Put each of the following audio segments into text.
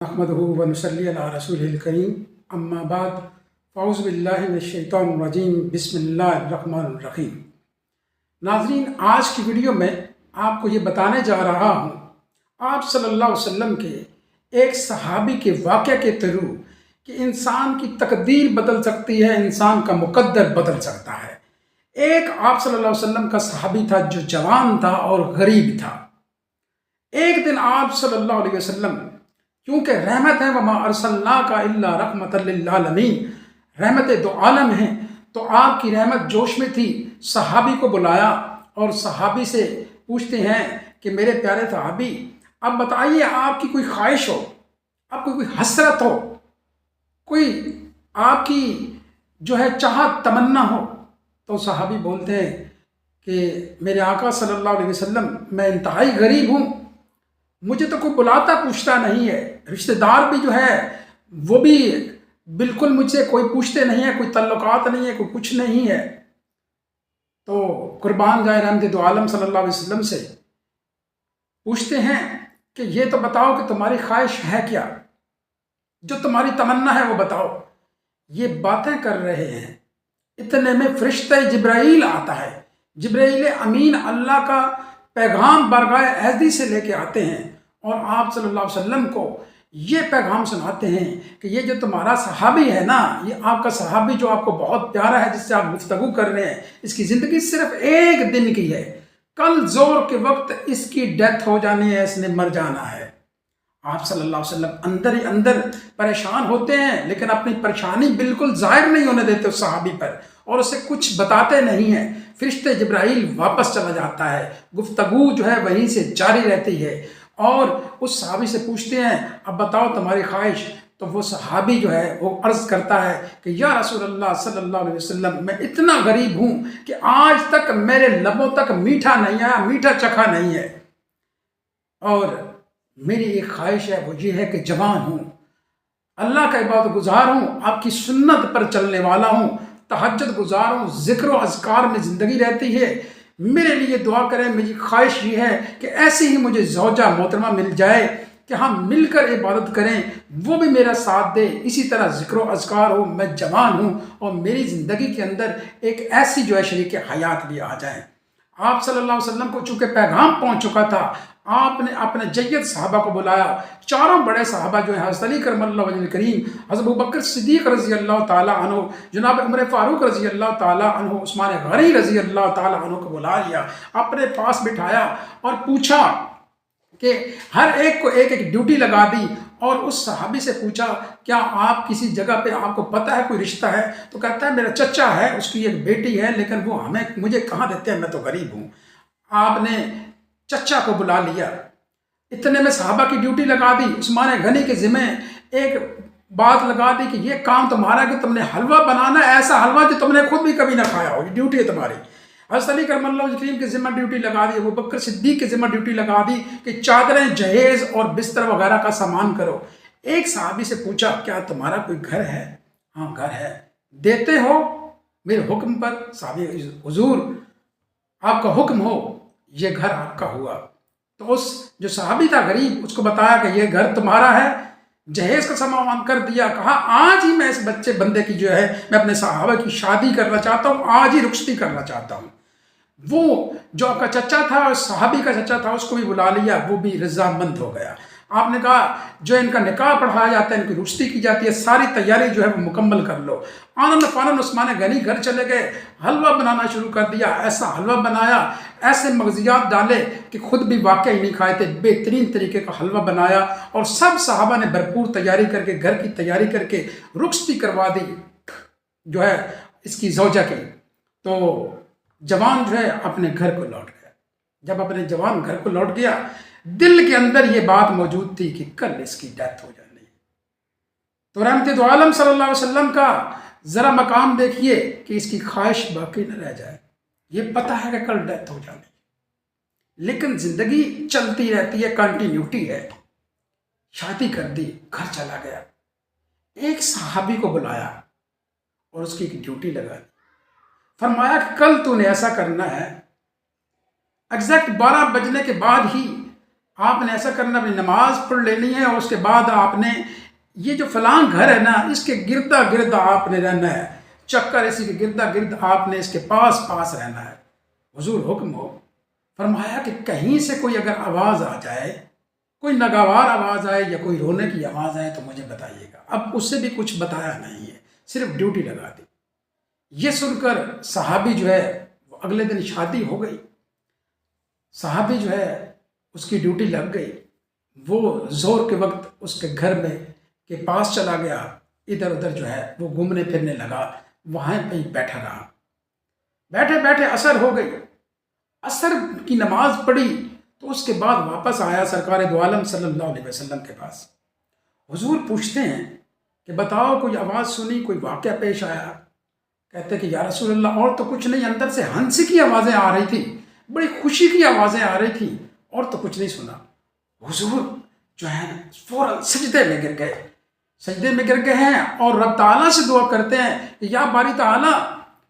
अहमदहु व नसल्ली अला रसूलिल करीम अम्मा बाद फ़ाउज़ु बिल्लाहि मिनश्शैतानिर रजीम बिस्मिल्लाहिर्रहमानिर रहीम। नाज़रीन, आज की वीडियो में आपको ये बताने जा रहा हूँ आप सल्लल्लाहु अलैहि वसल्लम के एक सहाबी के वाक़े के थ्रू कि इंसान की तकदीर बदल सकती है, इंसान का मुक़द्दर बदल सकता है। एक आप सल्लल्लाहु अलैहि वसल्लम का सहाबी था जो जवान था और गरीब था। एक दिन आप सल्लल्लाहु अलैहि वसल्लम, क्योंकि रहमत है वमा अरसलनाका इल्ला रहमतल लिल आलमीन, रहमत दो आलम हैं, तो आपकी रहमत जोश में थी। सहाबी को बुलाया और सहाबी से पूछते हैं कि मेरे प्यारे सहाबी, अब बताइए आपकी कोई ख्वाहिश हो, आपको कोई हसरत हो, कोई आपकी जो है चाहत तमन्ना हो। तो सहाबी बोलते हैं कि मेरे आका सल्लल्लाहु अलैहि वसल्लम, मैं इंतहाई गरीब हूँ, मुझे तो कोई बुलाता पूछता नहीं है, रिश्तेदार भी जो है वो भी बिल्कुल मुझसे कोई पूछते नहीं है, कोई तल्लुकात नहीं है, कोई कुछ नहीं है। तो कुर्बान जाए रहमत दो आलम सल्लल्लाहु अलैहि वसल्लम से पूछते हैं कि ये तो बताओ कि तुम्हारी ख्वाहिश है क्या, जो तुम्हारी तमन्ना है वो बताओ। ये बातें कर रहे हैं, इतने में फरिश्ता जिब्राईल आता है। जिब्राईल अमीन अल्लाह का पैगाम बरगाह अहदी से लेके आते हैं और आप सल्लल्लाहु अलैहि वसल्लम को ये पैगाम सुनाते हैं कि ये जो तुम्हारा सहाबी है ना, ये आपका सहाबी जो आपको बहुत प्यारा है, जिससे आप गुफ्तगू कर रहे हैं, इसकी ज़िंदगी सिर्फ एक दिन की है, कल ज़ोर के वक्त इसकी डेथ हो जानी है, इसने मर जाना है। आप सल्लल्लाहु अलैहि वसल्लम अंदर ही अंदर परेशान होते हैं, लेकिन अपनी परेशानी बिल्कुल जाहिर नहीं होने देते उस सहाबी पर और उसे कुछ बताते नहीं हैं। फरिश्ते जिब्राईल वापस चला जाता है, गुफ्तगू जो है वहीं से जारी रहती है और उस सहाबी से पूछते हैं अब बताओ तुम्हारी ख्वाहिश। तो वो सहाबी जो है वो अर्ज़ करता है कि या रसूलल्लाह सल्लल्लाहु अलैहि वसल्लम, मैं इतना गरीब हूँ कि आज तक मेरे लबों तक मीठा नहीं आया, मीठा चखा नहीं है, और मेरी एक ख्वाहिश है, वो ये है कि जवान हूँ, अल्लाह का इबादत गुजार हूँ, आपकी सुन्नत पर चलने वाला हूँ, तहज्जुद गुजार हूँ, ज़िक्र और अज़कार में ज़िंदगी रहती है। मेरे लिए दुआ करें, मेरी ख्वाहिश ये है कि ऐसे ही मुझे ज़ौजा मोहतरमा मिल जाए कि हम मिलकर इबादत करें, वो भी मेरा साथ दे, इसी तरह ज़िक्र और अज़कार हो, मैं जवान हूँ और मेरी ज़िंदगी के अंदर एक ऐसी जो है शरीक हयात भी आ जाए। आप सल्लल्लाहु अलैहि वसल्लम को चूँकि पैगाम पहुँच चुका था, आपने अपने जय्यद सहाबा को बुलाया। चारों बड़े सहाबा जो हैं, हज़रत अली करमल्लाहु वजहुल करीम, हज़रत अबू बकर सिद्दीक़ रज़ी अल्लाह ताला अन्हु, जनाब उमर फ़ारूक रज़ी अल्लाह ताला अन्हु, उस्मान गनी रज़ी अल्लाह ताला अन्हु को बुला लिया, अपने पास बिठाया और पूछा कि हर एक को एक एक ड्यूटी लगा दी और उस सहाबी से पूछा क्या आप किसी जगह पे आपको पता है कोई रिश्ता है? तो कहता है मेरा चचा है, उसकी एक बेटी है, लेकिन वो मुझे कहाँ देते हैं, मैं तो गरीब हूँ। आपने चचा को बुला लिया, इतने में सहाबा की ड्यूटी लगा दी, उस्मान गनी के ज़िम्मे एक बात लगा दी कि ये काम तुम्हारा कि तुमने हलवा बनाना, ऐसा हलवा जो तुमने खुद भी कभी ना खाया हो, ये ड्यूटी है तुम्हारी। हज़रत अली करमल्लाहु वजहुल करीम के ज़िम्मा ड्यूटी लगा दी, अबू बकर सिद्दीक़ के ज़िम्मा ड्यूटी लगा दी कि चादरें जहेज़ और बिस्तर वगैरह का सामान करो। एक सहाबी से पूछा क्या तुम्हारा कोई घर है? हाँ घर है, देते हो मेरे हुक्म पर? सहाबी, हुजूर आपका हुक्म हो, ये घर आपका हुआ। तो उस जो सहाबी था गरीब, उसको बताया कि ये घर तुम्हारा है, जहेज़ का सामान कर दिया। कहा आज ही मैं इस बच्चे बंदे की जो है, मैं अपने सहाबा की शादी करना चाहता हूँ, आज ही रुखसती करना चाहता हूँ। वो जो आपका चचा था, उस सहाबी का चचा था, उसको भी बुला लिया, वो भी रज़ामंद हो गया। आपने कहा जो इनका निकाह पढ़ाया जाता है, इनकी रुखसती की जाती है, सारी तैयारी जो है वो मुकम्मल कर लो। आनंद फ़ानन उस्मान गनी घर चले गए, हलवा बनाना शुरू कर दिया। ऐसा हलवा बनाया, ऐसे मगज़ियात डाले कि खुद भी वाकई नहीं खाए थे, बेहतरीन तरीके का हलवा बनाया और सब सहाबा ने भरपूर तैयारी करके, घर की तैयारी करके रुखसती करवा दी जो है इसकी ज़ौजा की। तो जवान जो है अपने घर को लौट गया। जब अपने जवान घर को लौट गया, दिल के अंदर ये बात मौजूद थी कि कल इसकी डेथ हो जानी है। तो रहमत दो आलम सल्लल्लाहु अलैहि वसल्लम का ज़रा मकाम देखिए कि इसकी ख्वाहिश बाकी न रह जाए। ये पता है कि कल डेथ हो जानी है, लेकिन ज़िंदगी चलती रहती है, कंटिन्यूटी है। शादी कर दी, घर चला गया, एक सहाबी को बुलाया और उसकी एक ड्यूटी लगा दी। फरमाया कि कल तूने ऐसा करना है, एग्जैक्ट 12 बजने के बाद ही آپ نے ایسا کرنا بھی نماز پڑھ لینی ہے اور اس کے بعد آپ نے یہ جو فلاں گھر ہے نا اس کے گردا گردا آپ نے رہنا ہے، چکر اسی کے گردا گرد آپ نے اس کے پاس پاس رہنا ہے۔ حضور حکم ہو فرمایا کہ کہیں سے کوئی اگر آواز آ جائے، کوئی ناگوار آواز آئے یا کوئی رونے کی آواز آئے تو مجھے بتائیے گا۔ اب اس سے بھی کچھ بتایا نہیں ہے، صرف ڈیوٹی لگا دی۔ یہ سن کر صحابی جو ہے وہ اگلے دن شادی ہو گئی، صحابی جو ہے اس کی ڈیوٹی لگ گئی، وہ ظہر کے وقت اس کے گھر میں کے پاس چلا گیا، ادھر ادھر جو ہے وہ گھومنے پھرنے لگا، وہاں پہ ہی بیٹھا رہا۔ بیٹھے بیٹھے عصر ہو گئی، عصر کی نماز پڑھی تو اس کے بعد واپس آیا سرکار دو عالم صلی اللہ علیہ وسلم کے پاس۔ حضور پوچھتے ہیں کہ بتاؤ کوئی آواز سنی، کوئی واقعہ پیش آیا؟ کہتے کہ یا رسول اللہ اور تو کچھ نہیں، اندر سے ہنسی کی آوازیں آ رہی تھی، بڑی خوشی کی آوازیں آ رہی تھی، اور تو کچھ نہیں سنا۔ حضور جو ہے فوراً سجدے میں گر گئے، سجدے میں گر گئے ہیں اور رب تعالیٰ سے دعا کرتے ہیں کہ یا باری تعالیٰ،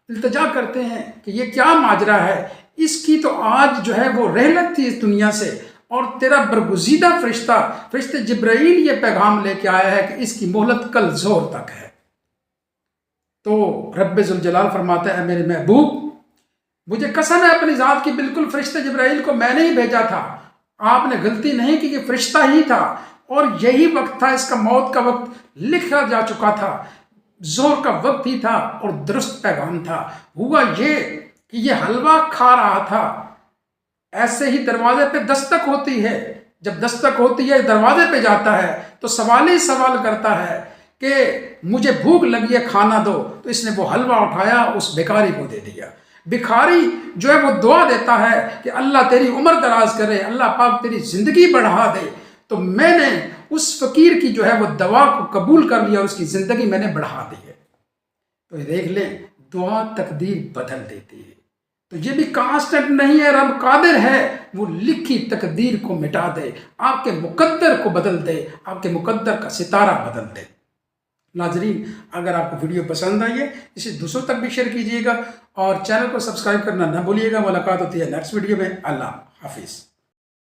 التجا کرتے ہیں کہ یہ کیا ماجرا ہے، اس کی تو آج جو ہے وہ رحلت تھی اس دنیا سے، اور تیرا برگزیدہ فرشتہ جبرائیل یہ پیغام لے کے آیا ہے کہ اس کی مہلت کل ظہر تک ہے۔ تو رب ذوالجلال فرماتا ہے اے میرے محبوب، مجھے قسم ہے اپنی ذات کی، بالکل فرشتہ جبرائیل کو میں نے ہی بھیجا تھا، آپ نے غلطی نہیں کی، یہ فرشتہ ہی تھا، اور یہی وقت تھا، اس کا موت کا وقت لکھا جا چکا تھا، ظہر کا وقت ہی تھا اور درست پیغام تھا۔ ہوا یہ کہ یہ حلوہ کھا رہا تھا، ایسے ہی دروازے پہ دستک ہوتی ہے، جب دستک ہوتی ہے دروازے پہ جاتا ہے تو سوال ہی سوال کرتا ہے کہ مجھے بھوک لگی ہے، کھانا دو، تو اس نے وہ حلوہ اٹھایا اس بھکاری کو دے دیا۔ بھکاری جو ہے وہ دعا دیتا ہے کہ اللہ تیری عمر دراز کرے، اللہ پاک تیری زندگی بڑھا دے، تو میں نے اس فقیر کی جو ہے وہ دعا کو قبول کر لیا اور اس کی زندگی میں نے بڑھا دی ہے۔ تو یہ دیکھ لیں، دعا تقدیر بدل دیتی ہے۔ تو یہ بھی کانسٹنٹ نہیں ہے، رب قادر ہے وہ لکھی تقدیر کو مٹا دے، آپ کے مقدر کو بدل دے، آپ کے مقدر کا ستارہ بدل دے۔ ناظرین، اگر آپ کو ویڈیو پسند آئی ہے اسے دوسروں تک بھی شیئر کیجیے گا اور چینل کو سبسکرائب کرنا نہ بھولیے گا۔ ملاقات ہوتی ہے نیکسٹ ویڈیو میں۔ اللہ حافظ۔